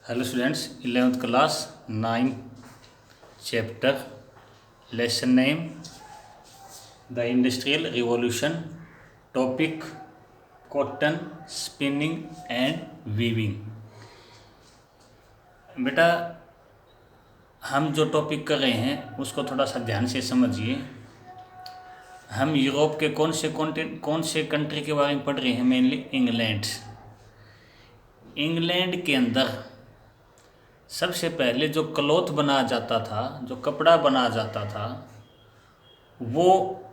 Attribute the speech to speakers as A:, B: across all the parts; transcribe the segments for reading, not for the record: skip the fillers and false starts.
A: Hello students, 11th class 9 chapter lesson name the industrial revolution, topic cotton spinning and weaving. बेटा, हम जो topic कर रहे हैं उसको थोड़ा सा ध्यान से समझिए। हम यूरोप के कौन से कंट्री के बारे में पढ़ रहे हैं? मेनली इंग्लैंड के अंदर सबसे पहले जो क्लॉथ बनाया जाता था, जो कपड़ा बनाया जाता था, वो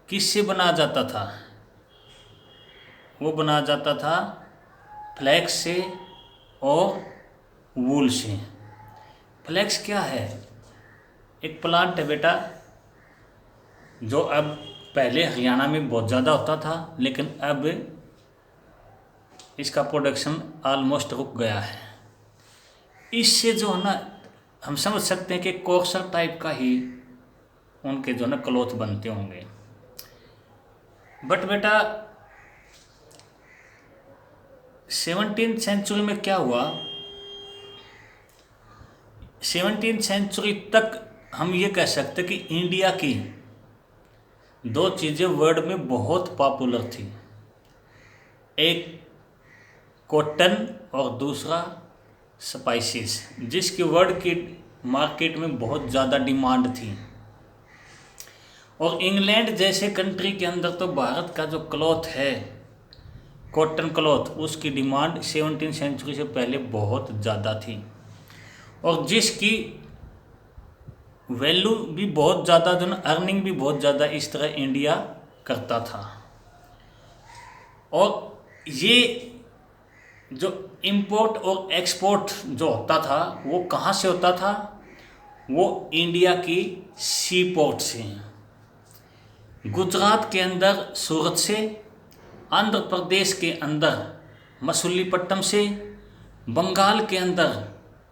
A: किससे बनाया जाता था? वो बनाया जाता था फ्लैक्स से और वूल से। फ्लैक्स क्या है? एक प्लांट है बेटा, जो अब पहले हरियाणा में बहुत ज़्यादा होता था, लेकिन अब इसका प्रोडक्शन ऑलमोस्ट रुक गया है। इससे जो है ना, हम समझ सकते हैं कि कोर्सर टाइप का ही उनके जो है ना क्लॉथ बनते होंगे। बट बेटा, 17th सेंचुरी में क्या हुआ? 17th सेंचुरी तक हम ये कह सकते कि इंडिया की दो चीज़ें वर्ल्ड में बहुत पॉपुलर थी, एक कॉटन और दूसरा स्पाइसेस, जिसकी वर्ल्ड की मार्केट में बहुत ज़्यादा डिमांड थी। और इंग्लैंड जैसे कंट्री के अंदर तो भारत का जो क्लॉथ है, कॉटन क्लॉथ, उसकी डिमांड 17th सेंचुरी से पहले बहुत ज़्यादा थी और जिसकी वैल्यू भी बहुत ज़्यादा, जो ना अर्निंग भी बहुत ज़्यादा इस तरह इंडिया करता था। और ये जो इंपोर्ट और एक्सपोर्ट जो होता था वो कहाँ से होता था? वो इंडिया की सी पोर्ट से, गुजरात के अंदर सूरत से, आंध्र प्रदेश के अंदर मसूलीपट्टनम से, बंगाल के अंदर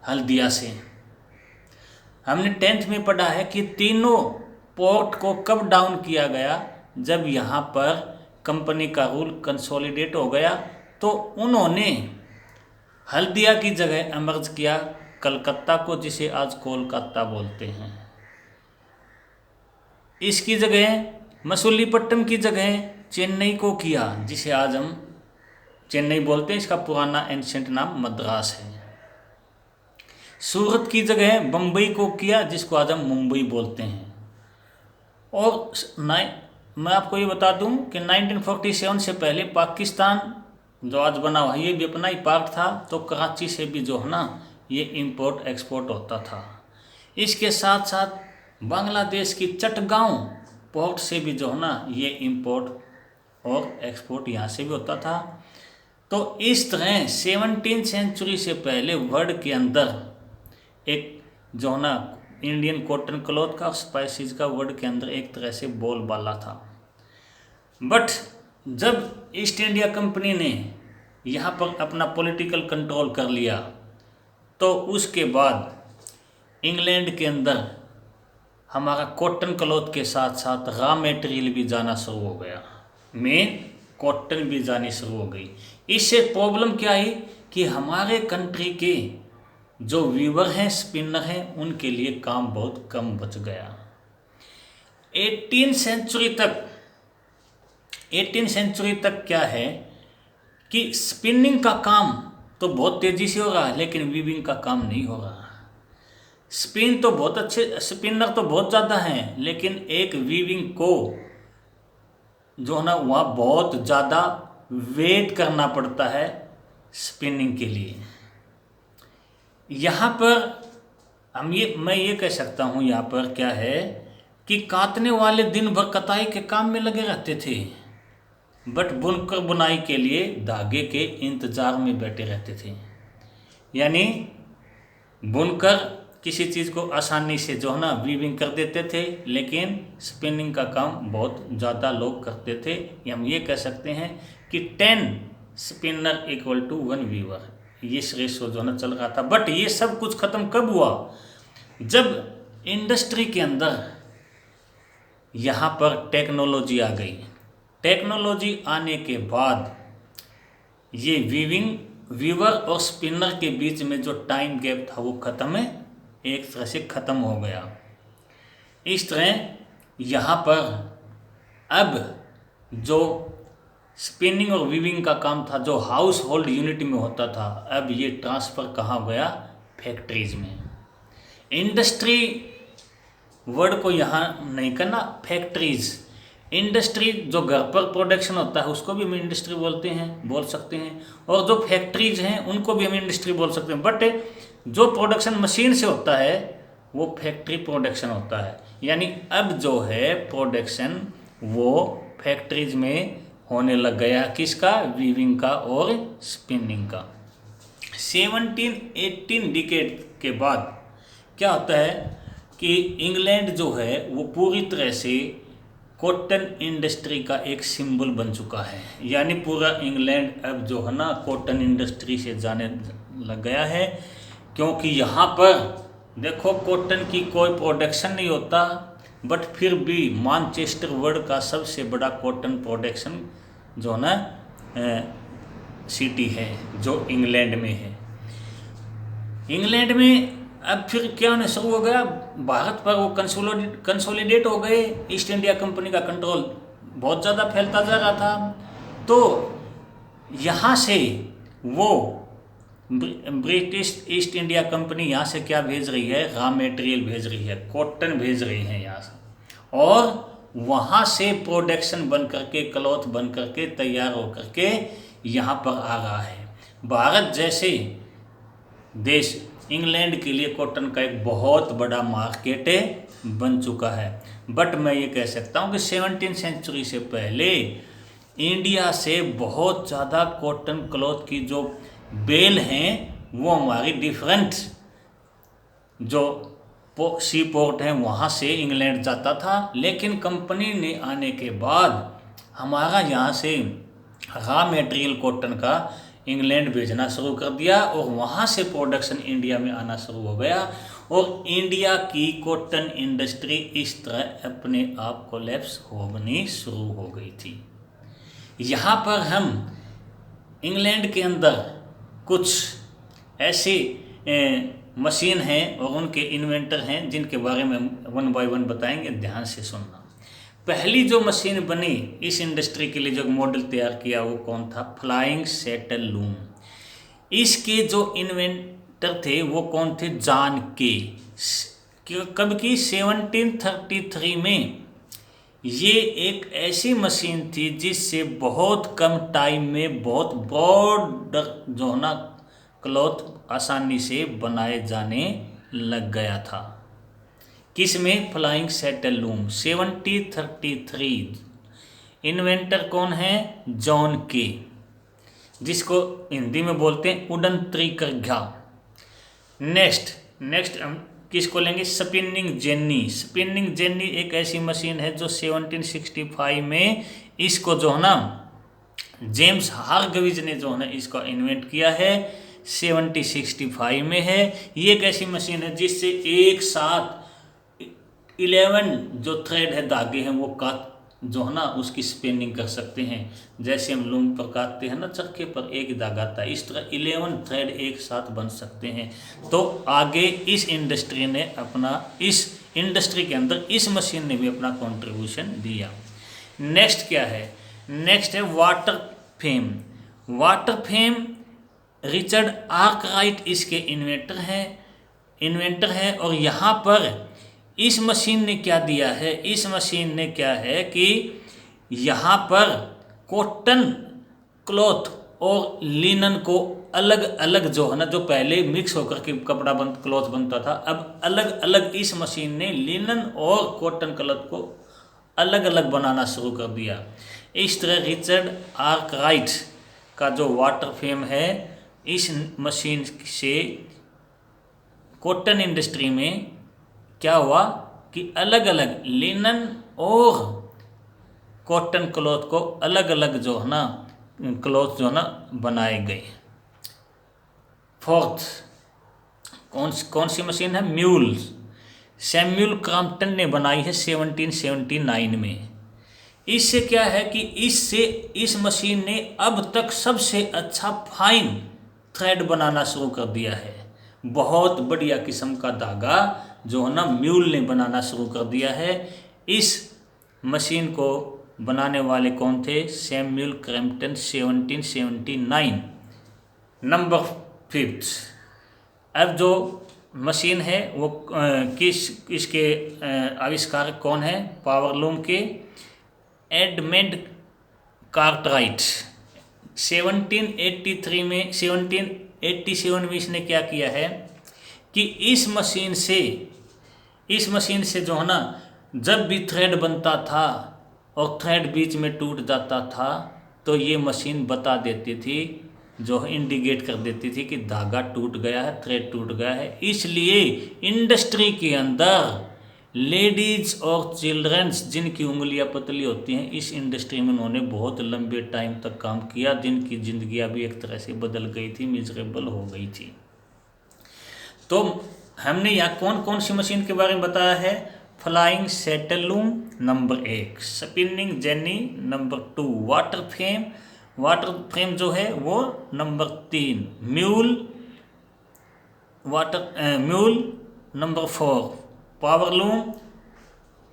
A: हल्दिया से। हमने 10th में पढ़ा है कि तीनों पोर्ट को कब डाउन किया गया? जब यहाँ पर कंपनी का रूल कंसोलिडेट हो गया, तो उन्होंने हल्दिया की जगह एमर्ज किया कलकत्ता को, जिसे आज कोलकाता बोलते हैं। इसकी जगह मसूलीपट्टनम की जगह चेन्नई को किया, जिसे आज हम चेन्नई बोलते हैं। इसका पुराना एंशिएंट नाम मद्रास है। सूरत की जगह बम्बई को किया, जिसको आज हम मुंबई बोलते हैं। और मैं आपको ये बता दूं कि 1947 से पहले पाकिस्तान जो आज बना हुआ है, ये भी अपना ही पार्ट था, तो कराची से भी जो है ना ये इंपोर्ट एक्सपोर्ट होता था। इसके साथ साथ बांग्लादेश की चटगांव पोर्ट से भी जो है ना ये इंपोर्ट और एक्सपोर्ट यहाँ से भी होता था। तो इस तरह 17th सेंचुरी से पहले वर्ल्ड के अंदर एक जो है ना इंडियन कॉटन क्लॉथ का, स्पाइसेस का वर्ल्ड के अंदर एक तरह से बोलबाला था। बट जब ईस्ट इंडिया कंपनी ने यहाँ पर अपना पॉलिटिकल कंट्रोल कर लिया, तो उसके बाद इंग्लैंड के अंदर हमारा कॉटन क्लॉथ के साथ साथ रॉ मटेरियल भी जाना शुरू हो गया, मेन कॉटन भी जानी शुरू हो गई। इससे प्रॉब्लम क्या है कि हमारे कंट्री के जो वीवर हैं, स्पिनर हैं, उनके लिए काम बहुत कम बच गया। 18th सेंचुरी तक क्या है कि स्पिनिंग का काम तो बहुत तेज़ी से हो रहा है, लेकिन वीविंग का काम नहीं हो रहा। स्पिन तो बहुत अच्छे, स्पिनर तो बहुत ज़्यादा हैं, लेकिन एक वीविंग को जो है ना वहाँ बहुत ज़्यादा वेट करना पड़ता है स्पिनिंग के लिए। यहाँ पर मैं ये कह सकता हूँ, यहाँ पर क्या है कि काटने वाले दिन भर कताई के काम में लगे रहते थे, बट बुनकर बुनाई के लिए धागे के इंतज़ार में बैठे रहते थे। यानी बुनकर किसी चीज़ को आसानी से जो है ना वीविंग कर देते थे, लेकिन स्पिनिंग का काम बहुत ज़्यादा लोग करते थे। हम ये कह सकते हैं कि 10 स्पिनर इक्वल टू 1 वीवर, ये रेशो जो है ना चल रहा था। बट ये सब कुछ ख़त्म कब हुआ? जब इंडस्ट्री के अंदर यहाँ पर टेक्नोलॉजी आ गई। टेक्नोलॉजी आने के बाद ये वीविंग वीवर और स्पिनर के बीच में जो टाइम गैप था वो एक तरह से ख़त्म हो गया। इस तरह यहाँ पर अब जो स्पिनिंग और वीविंग का काम था, जो हाउस होल्ड यूनिट में होता था, अब ये ट्रांसफ़र कहाँ गया? फैक्ट्रीज में। इंडस्ट्री वर्ड को यहाँ नहीं करना, फैक्ट्रीज। इंडस्ट्री जो घर पर प्रोडक्शन होता है उसको भी हम इंडस्ट्री बोल सकते हैं, और जो फैक्ट्रीज हैं उनको भी हम इंडस्ट्री बोल सकते हैं। बट जो प्रोडक्शन मशीन से होता है वो फैक्ट्री प्रोडक्शन होता है। यानी अब जो है प्रोडक्शन वो फैक्ट्रीज में होने लग गया। किसका? वीविंग का और स्पिनिंग का। 17-18 डिकेड के बाद क्या होता है कि इंग्लैंड जो है वो पूरी तरह से कॉटन इंडस्ट्री का एक सिंबल बन चुका है। यानी पूरा इंग्लैंड अब जो है ना कॉटन इंडस्ट्री से जाने लग गया है, क्योंकि यहाँ पर देखो कॉटन की कोई प्रोडक्शन नहीं होता, बट फिर भी मैनचेस्टर वर्ल्ड का सबसे बड़ा कॉटन प्रोडक्शन जो है ना सिटी है जो इंग्लैंड में है। इंग्लैंड में अब फिर क्या होने शुरू हो गया? भारत पर वो कंसोलिडेट हो गए। ईस्ट इंडिया कंपनी का कंट्रोल बहुत ज़्यादा फैलता जा रहा था। तो यहाँ से वो ब्रिटिश ईस्ट इंडिया कंपनी यहाँ से क्या भेज रही है? रॉ मटेरियल भेज रही है, कॉटन भेज रही है यहाँ से, और वहाँ से प्रोडक्शन बन करके, क्लॉथ बन करके तैयार हो करके यहाँ पर आ रहा है। भारत जैसे देश इंग्लैंड के लिए कॉटन का एक बहुत बड़ा मार्केट बन चुका है। बट मैं ये कह सकता हूँ कि 17वीं सेंचुरी से पहले इंडिया से बहुत ज़्यादा कॉटन क्लॉथ की जो बेल हैं वो हमारी डिफरेंट जो सी पोर्ट हैं वहाँ से इंग्लैंड जाता था। लेकिन कंपनी ने आने के बाद हमारा यहाँ से रॉ मटेरियल कॉटन का इंग्लैंड भेजना शुरू कर दिया, और वहाँ से प्रोडक्शन इंडिया में आना शुरू हो गया, और इंडिया की कॉटन इंडस्ट्री इस तरह अपने आप कोलैप्स होनी शुरू हो गई थी। यहाँ पर हम इंग्लैंड के अंदर कुछ ऐसे मशीन हैं और उनके इन्वेंटर हैं जिनके बारे में वन बाय वन बताएंगे, ध्यान से सुनना। पहली जो मशीन बनी इस इंडस्ट्री के लिए, जो मॉडल तैयार किया, वो कौन था? Flying settle loom. इसके जो इन्वेंटर थे वो कौन थे? जॉन के। कब की? 1733 में। ये एक ऐसी मशीन थी जिससे बहुत कम टाइम में बहुत ब्रॉड जो है ना क्लॉथ आसानी से बनाए जाने लग गया था। किसमें? Flying settle loom. 1733। इन्वेंटर कौन है? जॉन के, जिसको हिंदी में बोलते हैं उड़न त्रिकर्घा। नेक्स्ट हम किसको लेंगे? Spinning jenny. स्पिनिंग जेनी एक ऐसी मशीन है जो 1765 में इसको जो है ना जेम्स हारग्रीव्स ने जो है ना इसका इन्वेंट किया है। 1765 में है। ये एक ऐसी मशीन है जिससे एक साथ 11 जो थ्रेड है, धागे हैं, वो जो है ना उसकी स्पिनिंग कर सकते हैं। जैसे हम लूम पर काटते हैं ना चरखे पर, एक धागा आता है, इस तरह 11 थ्रेड एक साथ बन सकते हैं। तो आगे इस इंडस्ट्री ने अपना, इस इंडस्ट्री के अंदर इस मशीन ने भी अपना कंट्रीब्यूशन दिया। नेक्स्ट क्या है? नेक्स्ट है water frame. Water frame Richard Arkwright इसके इन्वेंटर है। और यहाँ पर इस मशीन ने क्या दिया है? इस मशीन ने क्या है कि यहाँ पर कॉटन क्लॉथ और लिनन को अलग अलग जो है ना, जो पहले मिक्स होकर के क्लॉथ बनता था, अब अलग अलग इस मशीन ने लिनन और कॉटन क्लॉथ को अलग अलग बनाना शुरू कर दिया। इस तरह रिचर्ड आर्कराइट का जो वाटर फ्रेम है, इस मशीन से कॉटन इंडस्ट्री में क्या हुआ कि अलग अलग लिनन और कॉटन क्लॉथ को अलग अलग जो है ना क्लॉथ जो है ना बनाए गए। फोर्थ कौन सी मशीन है? म्यूल। सैमुअल क्रॉम्पटन ने बनाई है 1779 में। इससे क्या है कि इस मशीन ने अब तक सबसे अच्छा फाइन थ्रेड बनाना शुरू कर दिया है। बहुत बढ़िया किस्म का धागा जो है ना म्यूल ने बनाना शुरू कर दिया है। इस मशीन को बनाने वाले कौन थे? सैमुअल क्रैम्पटन 1779। नंबर 5। अब जो मशीन है वो इसके आविष्कारक कौन है? पावरलूम के एडमंड कार्टराइट। 1787 में इसने क्या किया है कि इस मशीन से जो है ना जब भी थ्रेड बनता था और थ्रेड बीच में टूट जाता था तो ये मशीन बता देती थी, जो इंडिकेट कर देती थी कि धागा टूट गया है, थ्रेड टूट गया है। इसलिए इंडस्ट्री के अंदर लेडीज और चिल्ड्रंस जिनकी उंगलियां पतली होती हैं, इस इंडस्ट्री में उन्होंने बहुत लंबे टाइम तक काम किया, जिनकी जिंदगियां भी एक तरह से बदल गई थी, मिजरेबल हो गई थी। तो हमने यहाँ कौन कौन सी मशीन के बारे में बताया है? Flying settle loom number 1, spinning jenny number 2, water frame जो है वो नंबर 3, म्यूल नंबर 4, पावरलूम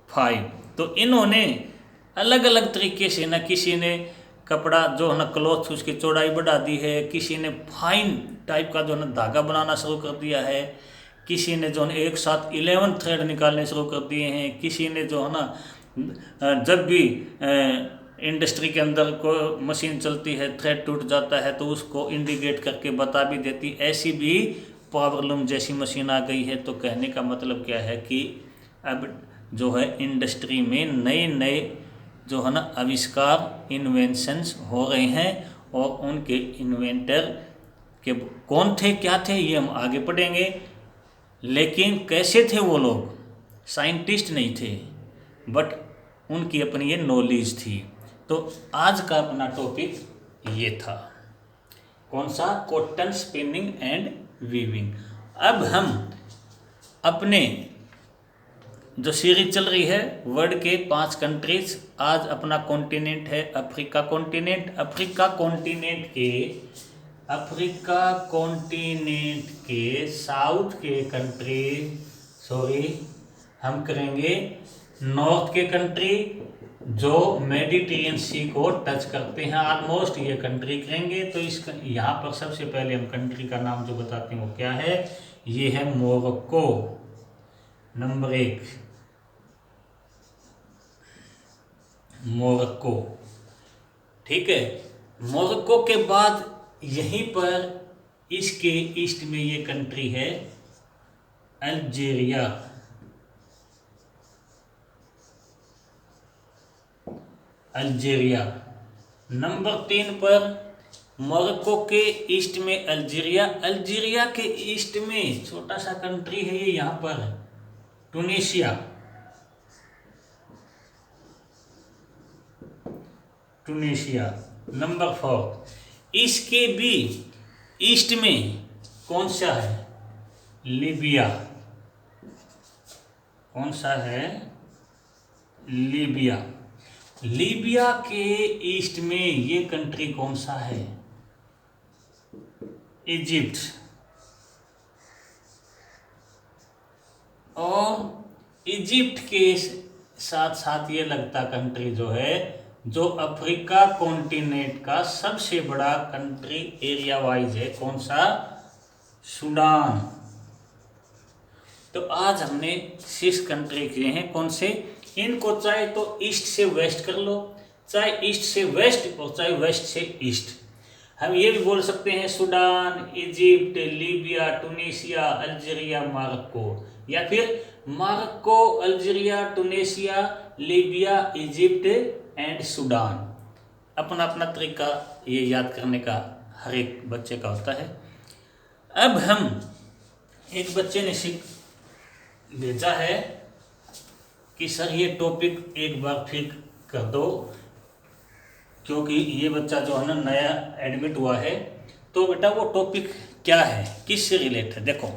A: 5। तो इन्होंने अलग अलग तरीके से ना, किसी ने कपड़ा जो है ना क्लॉथ उसकी चौड़ाई बढ़ा दी है, किसी ने फाइन टाइप का जो है ना धागा बनाना शुरू कर दिया है, किसी ने जो है एक साथ 11 थ्रेड निकालने शुरू कर दिए हैं, किसी ने जो है ना जब भी इंडस्ट्री के अंदर कोई मशीन चलती है थ्रेड टूट जाता है तो उसको इंडिकेट करके बता भी देती। ऐसी भी पावरलूम जैसी मशीन आ गई है। तो कहने का मतलब क्या है कि अब जो है इंडस्ट्री में नए नए जो है ना आविष्कार, इन्वेंशंस हो रहे हैं और उनके इन्वेंटर के कौन थे, क्या थे, ये हम आगे पढ़ेंगे। लेकिन कैसे थे वो लोग? साइंटिस्ट नहीं थे, बट उनकी अपनी ये नॉलेज थी। तो आज का अपना टॉपिक ये था, कौन सा? Cotton spinning and weaving. अब हम अपने जो सीरीज चल रही है वर्ल्ड के 5 कंट्रीज, आज अपना कॉन्टिनेंट है अफ्रीका कॉन्टिनेंट। अफ्रीका कॉन्टिनेंट के साउथ के कंट्री, हम करेंगे नॉर्थ के कंट्री जो मेडिटेरियन सी को टच करते हैं ऑलमोस्ट, ये कंट्री करेंगे। तो इस यहाँ पर सबसे पहले हम कंट्री का नाम जो बताते हैं वो क्या है? ये है मोरक्को, नंबर 1 मोरक्को। ठीक है, मोरक्को के बाद यहीं पर इसके ईस्ट में ये कंट्री है अल्जीरिया। नंबर 3 पर मोरक्को के ईस्ट में अल्जीरिया के ईस्ट में छोटा सा कंट्री है ये, यहाँ पर टूनिशिया। नंबर 4 इसके भी ईस्ट में कौन सा है? लीबिया। कौन सा है? लीबिया के ईस्ट में ये कंट्री कौन सा है? इजिप्ट। और इजिप्ट के साथ साथ ये लगता कंट्री जो है, जो अफ्रीका कॉन्टिनेंट का सबसे बड़ा कंट्री एरिया वाइज है, कौन सा? सूडान। तो आज हमने 6 कंट्री किए हैं। कौन से? इनको चाहे तो ईस्ट से वेस्ट कर लो, चाहे ईस्ट से वेस्ट और चाहे वेस्ट से ईस्ट। हम ये भी बोल सकते हैं Sudan, Egypt, Libya, Tunisia, Algeria, Morocco, या फिर Morocco, Algeria, Tunisia, Libya, Egypt and Sudan. अपना अपना तरीका ये याद करने का हर एक बच्चे का होता है। अब हम एक बच्चे ने भेजा है कि सर ये टॉपिक एक बार फिर कर दो, क्योंकि ये बच्चा जो है ना नया एडमिट हुआ है। तो बेटा वो टॉपिक क्या है, किससे रिलेटेड? देखो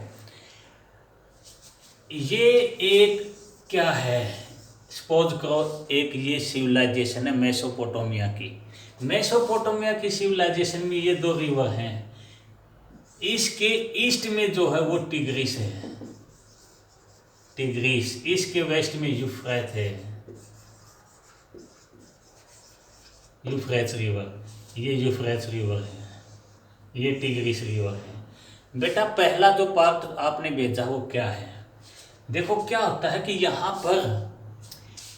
A: ये एक क्या है, सपोज करो एक ये सिविलाइजेशन है मेसोपोटामिया की सिविलाइजेशन में ये 2 रिवर हैं, इसके ईस्ट में जो है वो टिग्रिस है, टिग्रिस। इसके वेस्ट में यूफ्रेट है, यूफ्रेट्स रिवर, ये यूफ्रेट्स रिवर है, ये टिग्रिस रिवर है। बेटा पहला जो पार्ट आपने भेजा वो क्या है? देखो क्या होता है कि यहाँ पर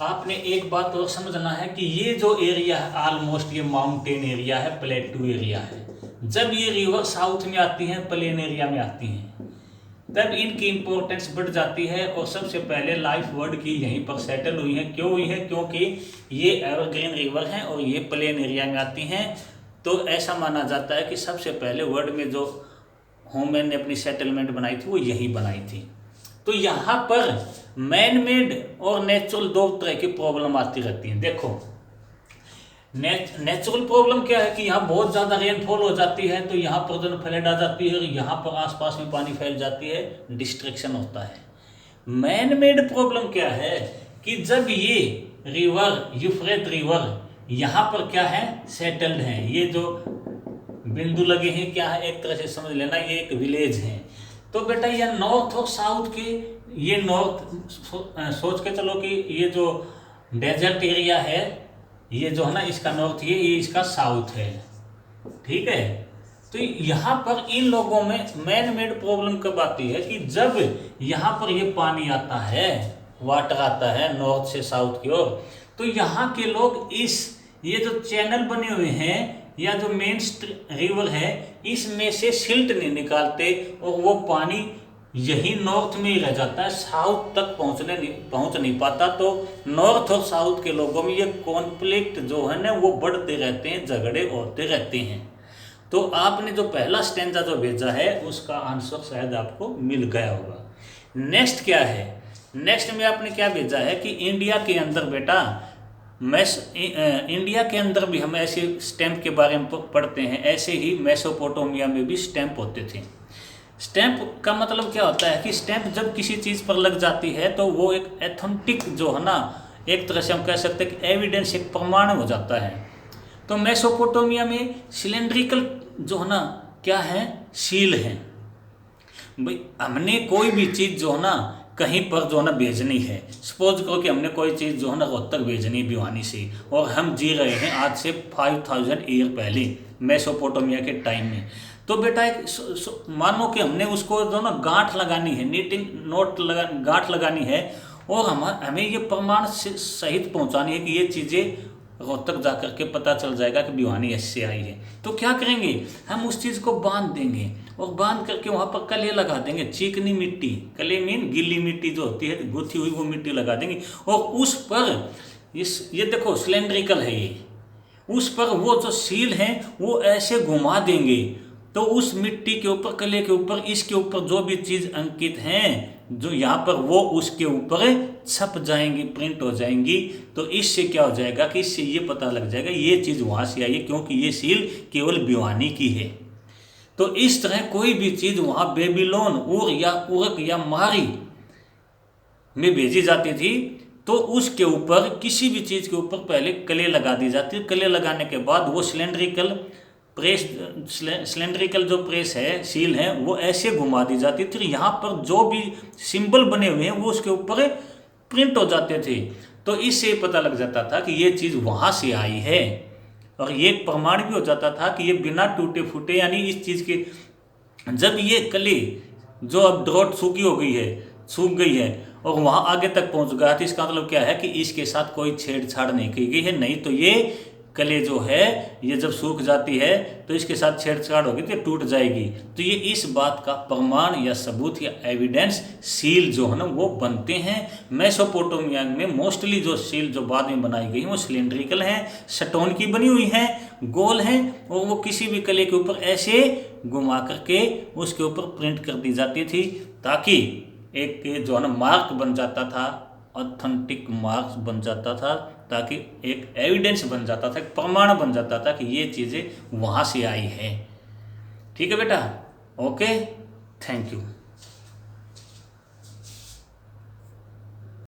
A: आपने एक बात और समझना है कि ये जो एरिया है ऑलमोस्ट ये माउंटेन एरिया है, प्लेटू एरिया है। जब ये रिवर साउथ में आती हैं, प्लेन एरिया में आती हैं, तब इनकी इंपॉर्टेंस बढ़ जाती है। और सबसे पहले लाइफ वर्ड की यहीं पर सेटल हुई है। क्यों हुई है? क्योंकि ये एवरग्रीन रिवर हैं और ये प्लेन एरिया में आती हैं। तो ऐसा माना जाता है कि सबसे पहले वर्ल्ड में जो ह्यूमन ने अपनी सेटलमेंट बनाई थी वो यहीं बनाई थी। तो यहाँ पर मैन मेड और नेचुरल दो तरह की प्रॉब्लम आती रहती हैं। देखो नेचुरल प्रॉब्लम क्या है कि यहाँ बहुत ज़्यादा रेनफॉल हो जाती है, तो यहाँ पर जो फ्लड आ जाती है और यहाँ पर आसपास में पानी फैल जाती है, डिस्ट्रक्शन होता है। मैन मेड प्रॉब्लम क्या है कि जब ये रिवर यूफ्रेट रिवर यहाँ पर क्या है सेटल्ड हैं, ये जो बिंदु लगे हैं क्या है, एक तरह से समझ लेना ये एक विलेज है। तो बेटा ये नॉर्थ और साउथ के, ये नॉर्थ सोच के चलो कि ये जो डेजर्ट एरिया है ये जो है ना इसका नॉर्थ, ये इसका साउथ है, ठीक है। तो यहाँ पर इन लोगों में मैन मेड प्रॉब्लम कब आती है कि जब यहाँ पर ये पानी आता है, वाटर आता है नॉर्थ से साउथ की ओर, तो यहाँ के लोग इस ये जो चैनल बने हुए हैं या जो मेन रिवर है इसमें से सिल्ट नहीं निकालते और वो पानी यही नॉर्थ में ही रह जाता है, साउथ तक पहुंच नहीं पाता। तो नॉर्थ और साउथ के लोगों में ये कॉन्फ्लिक्ट जो है ना वो बढ़ते रहते हैं, झगड़े होते रहते हैं। तो आपने जो पहला स्टैंजा जो भेजा है उसका आंसर शायद आपको मिल गया होगा। नेक्स्ट क्या है? नेक्स्ट में आपने क्या भेजा है कि इंडिया के अंदर बेटा इंडिया के अंदर भी हम ऐसे स्टैंप के बारे में पढ़ते हैं, ऐसे ही मेसोपोटामिया में भी स्टैंप होते थे। स्टैंप का मतलब क्या होता है कि स्टैंप जब किसी चीज़ पर लग जाती है तो वो एक एथेंटिक जो है ना, एक तरह से हम कह सकते हैं कि एविडेंस, एक प्रमाण हो जाता है। तो मेसोपोटामिया में सिलेंड्रिकल जो है ना क्या है, सील है। भाई हमने कोई भी चीज़ जो है ना कहीं पर जो है ना भेजनी है, सपोज करो कि हमने कोई चीज़ जो है ना रोहतक भेजनी भिवानी से, और हम जी रहे हैं आज से 5000 ईयर पहले मेसोपोटामिया के टाइम में। तो बेटा एक मानो कि हमने उसको जो ना गांठ लगानी है, नीटिंग गांठ लगानी है, और हमें ये प्रमाण सहित पहुंचानी है कि ये चीज़ें रोहतक जा कर के पता चल जाएगा कि भिवानी इससे आई है। तो क्या करेंगे, हम उस चीज़ को बांध देंगे और बांध करके वहाँ पर कले लगा देंगे, चिकनी मिट्टी, कले मीन गीली मिट्टी जो होती है गुथी हुई वो मिट्टी लगा देंगे, और उस पर ये देखो सिलेंड्रिकल है ये, उस पर वो जो सील है वो ऐसे घुमा देंगे, तो उस मिट्टी के ऊपर, कले के ऊपर, इसके ऊपर जो भी चीज़ अंकित हैं जो यहाँ पर वो उसके ऊपर छप जाएंगी, प्रिंट हो जाएंगी। तो इससे क्या हो जाएगा कि इससे ये पता लग जाएगा ये चीज़ वहाँ से आई है, क्योंकि ये सील केवल भिवानी की है। तो इस तरह कोई भी चीज़ वहाँ बेबीलोन, उर या उरक या मारी में भेजी जाती थी, तो उसके ऊपर किसी भी चीज़ के ऊपर पहले कले लगा दी जाती है। कले लगाने के बाद वो सिलेंड्रिकल जो प्रेस है, सील है, वो ऐसे घुमा दी जाती थी। यहाँ पर जो भी सिंबल बने हुए हैं वो उसके ऊपर प्रिंट हो जाते थे। तो इससे पता लग जाता था कि ये चीज़ वहाँ से आई है, और ये प्रमाण भी हो जाता था कि ये बिना टूटे फूटे, यानी इस चीज़ के जब ये कली जो अब ड्रॉट सूख गई है और वहाँ आगे तक पहुँच गया, तो इसका मतलब क्या है कि इसके साथ कोई छेड़छाड़ नहीं की गई है। नहीं तो ये कले जो है ये जब सूख जाती है तो इसके साथ छेड़छाड़ होगी तो टूट जाएगी। तो ये इस बात का प्रमाण या सबूत या एविडेंस सील जो है ना वो बनते हैं। मेसोपोटामिया में मोस्टली जो सील जो बाद में बनाई गई हैं वो सिलेंड्रिकल हैं, स्टोन की बनी हुई हैं, गोल हैं, और वो किसी भी कले के ऊपर ऐसे घुमा करके उसके ऊपर प्रिंट कर दी जाती थी, ताकि एक जो है ना मार्क बन जाता था, ऑथेंटिक मार्क्स बन जाता था, ताकि एक एविडेंस बन जाता था, एक प्रमाण बन जाता था कि ये चीज़ें वहाँ से आई है। ठीक है बेटा, ओके, थैंक यू।